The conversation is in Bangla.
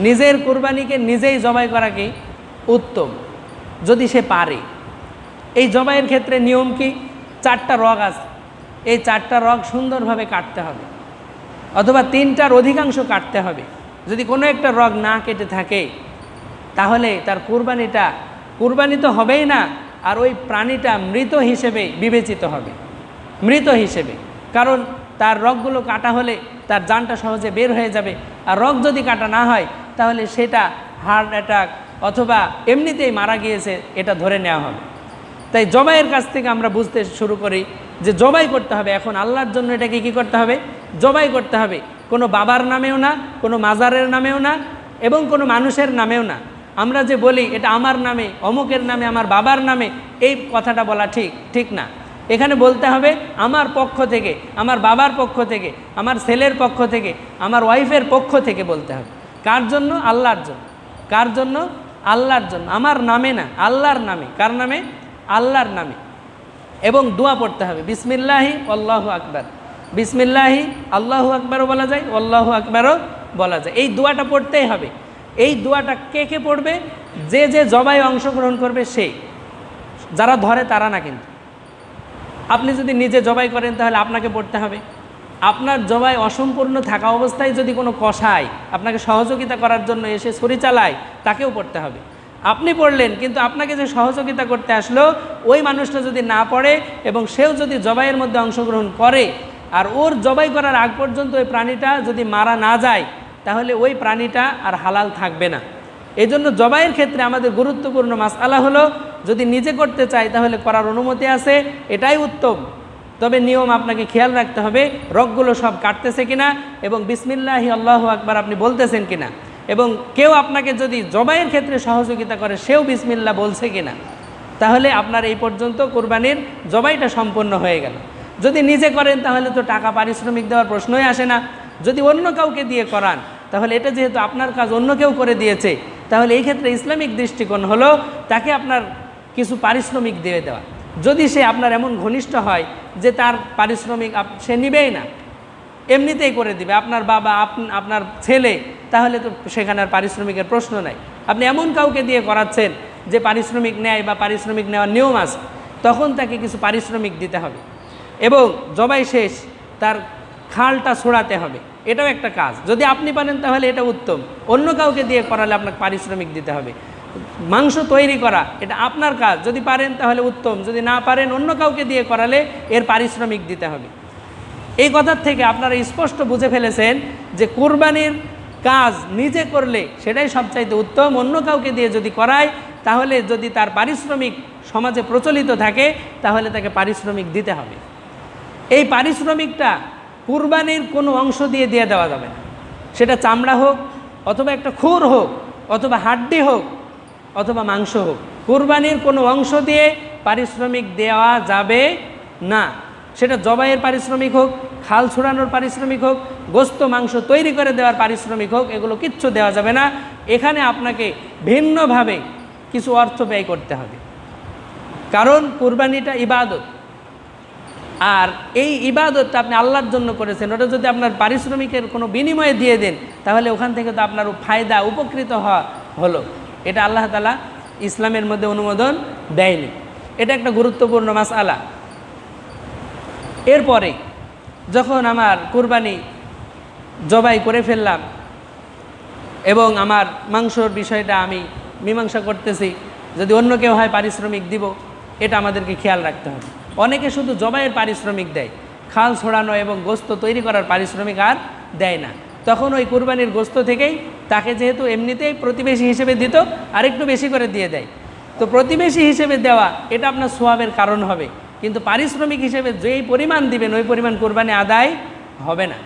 নিজের কুরবানিকে নিজেই জবাই করা কি উত্তম, যদি সে পারে। এই জবাইয়ের ক্ষেত্রে নিয়ম কি? 4টা রগ আছে, এই 4টা রগ সুন্দরভাবে কাটতে হবে, অথবা 3টার অধিকাংশ কাটতে হবে। যদি কোনো একটা রগ না কেটে থাকে তাহলে তার কুরবানি তো হবেই না, আর ওই প্রাণীটা মৃত হিসেবে বিবেচিত হবে, মৃত হিসেবে। কারণ তার রগগুলো কাটা হলে তার জানটা সহজে বের হয়ে যাবে, আর রগ যদি কাটা না হয় তাহলে সেটা হার্ট অ্যাটাক অথবা এমনিতেই মারা গিয়েছে এটা ধরে নেওয়া হবে। তাই জবাইয়ের কাছ থেকে আমরা বুঝতে শুরু করি যে জবাই করতে হবে। এখন আল্লাহর জন্য এটাকে কী করতে হবে? জবাই করতে হবে। কোনো বাবার নামেও না, কোনো মাজারের নামেও না, এবং কোনো মানুষের নামেও না। আমরা যে বলি এটা আমার নামে, অমুকের নামে, আমার বাবার নামে, এই কথাটা বলা ঠিক না। এখানে বলতে হবে আমার পক্ষ থেকে, আমার বাবার পক্ষ থেকে, আমার ছেলের পক্ষ থেকে, আমার ওয়াইফের পক্ষ থেকে বলতে হবে। কার জন্য? আল্লাহর জন্য। কার জন্য? আল্লাহর জন্য, আমার নামে না, আল্লাহর নামে। কার নামে? আল্লাহর নামে। এবং দোয়া পড়তে হবে, বিসমিল্লাহি আল্লাহু আকবার। বিসমিল্লাহি আল্লাহু আকবারও বলা যায়, আল্লাহু আকবারও বলা যায়। এই দোয়াটা পড়তেই হবে। এই দোয়াটা কে কে পড়বে? যে যে জবাই অংশগ্রহণ করবে সেই। যারা ধরে তারা না। কিন্তু আপনি যদি নিজে জবাই করেন তাহলে আপনাকে পড়তে হবে। আপনার জবাই অসম্পূর্ণ থাকা অবস্থায় যদি কোনো কসাই আপনাকে সহযোগিতা করার জন্য এসে ছুরি চালায়, তাকেও পড়তে হবে। আপনি পড়লেন, কিন্তু আপনাকে যে সহযোগিতা করতে আসলো ওই মানুষটা যদি না পড়ে এবং সেও যদি জবাইয়ের মধ্যে অংশগ্রহণ করে, আর ওর জবাই করার আগ পর্যন্ত ওই প্রাণীটা যদি মারা না যায়, তাহলে ওই প্রাণীটা আর হালাল থাকবে না। এই জন্য জবাইয়ের ক্ষেত্রে আমাদের গুরুত্বপূর্ণ মাসআলা হলো, যদি নিজে করতে চাই তাহলে করার অনুমতি আছে, এটাই উত্তম। তবে নিয়ম আপনাকে খেয়াল রাখতে হবে রগগুলো সব কাটতেছে কিনা, এবং বিসমিল্লাহি আল্লাহু আকবার আপনি বলতেছেন কিনা, এবং কেউ আপনাকে যদি জবাইয়ের ক্ষেত্রে সহযোগিতা করে সেও বিসমিল্লাহ বলছে কিনা, তাহলে আপনার এই পর্যন্ত কুরবানির জবাইটা সম্পন্ন হয়ে গেল। যদি নিজে করেন তাহলে তো টাকা পারিশ্রমিক দেওয়ার প্রশ্নই আসে না। যদি অন্য কাউকে দিয়ে করান তাহলে এটা যেহেতু আপনার কাজ অন্য কেউ করে দিয়েছে, তাহলে এই ক্ষেত্রে ইসলামিক দৃষ্টিকোণ হলো তাকে আপনার কিছু পারিশ্রমিক দিয়ে দেওয়া। যদি সে আপনার এমন ঘনিষ্ঠ হয় যে তার পারিশ্রমিক সে নিবেই না, এমনিতেই করে দিবে, আপনার বাবা, আপনার ছেলে, তাহলে তো সেখানে আর পারিশ্রমিকের প্রশ্ন নাই। আপনি এমন কাউকে দিয়ে করাচ্ছেন যে পারিশ্রমিক নেয় বা পারিশ্রমিক নেওয়ার নিয়ম আছে, তখন তাকে কিছু পারিশ্রমিক দিতে হবে। এবং জবাই শেষ তার খালটা ছড়াতে হবে, এটাও একটা কাজ। যদি আপনি পারেন তাহলে এটা উত্তম, অন্য কাউকে দিয়ে করালে আপনাকে পারিশ্রমিক দিতে হবে। মাংস তৈরি করা এটা আপনার কাজ, যদি পারেন তাহলে উত্তম, যদি না পারেন অন্য কাউকে দিয়ে করালে এর পারিশ্রমিক দিতে হবে। এই কথার থেকে আপনারা স্পষ্ট বুঝে ফেলেছেন যে কুরবানির কাজ নিজে করলে সেটাই সবচাইতে উত্তম। অন্য কাউকে দিয়ে যদি করায় তাহলে যদি তার পারিশ্রমিক সমাজে প্রচলিত থাকে তাহলে তাকে পারিশ্রমিক দিতে হবে। এই পারিশ্রমিকটা কুরবানির কোনো অংশ দিয়ে দেওয়া যাবে না, সেটা চামড়া হোক, অথবা একটা খুর হোক, অথবা হাড্ডি হোক, অথবা মাংস হোক। কুরবানির কোনো অংশ দিয়ে পারিশ্রমিক দেওয়া যাবে না। সেটা জবাইয়ের পারিশ্রমিক হোক, খাল ছুড়ানোর পারিশ্রমিক হোক, গোস্ত মাংস তৈরি করে দেওয়ার পারিশ্রমিক হোক, এগুলো কিচ্ছু দেওয়া যাবে না। এখানে আপনাকে ভিন্নভাবে কিছু অর্থ ব্যয় করতে হবে, কারণ কুরবানিটা ইবাদত। আর এই ইবাদতটা আপনি আল্লাহর জন্য করেছেন, ওটা যদি আপনার পারিশ্রমিকের কোনো বিনিময়ে দিয়ে দেন তাহলে ওখান থেকে তো আপনার ফায়দা, উপকৃত হলো। এটা আল্লাহ তাআলা ইসলামের মধ্যে অনুমোদন দেয়নি। এটা একটা গুরুত্বপূর্ণ মাসআলা। এরপরে যখন আমার কুরবানি জবাই করে ফেললাম এবং আমার মাংসর বিষয়টা আমি মীমাংসা করতেছি, যদি অন্য কেউ হয় পারিশ্রমিক দিব, এটা আমাদেরকে খেয়াল রাখতে হবে। অনেকে শুধু জবাইয়ের পারিশ্রমিক দেয়, খাল ছড়ানো এবং গোস্ত তৈরি করার পারিশ্রমিক আর দেয় না। তখন ওই কুরবানির গোস্ত থেকেই তাকে যেহেতু এমনিতেই প্রতিবেশী হিসেবে দিত, আরেকটু বেশি করে দিয়ে দেয়। তো প্রতিবেশী হিসেবে দেওয়া এটা আপনার সওয়াবের কারণ হবে, কিন্তু পারিশ্রমিক হিসেবে যেই পরিমাণ দিবেন ওই পরিমাণ কুরবানি আদায় হবে না।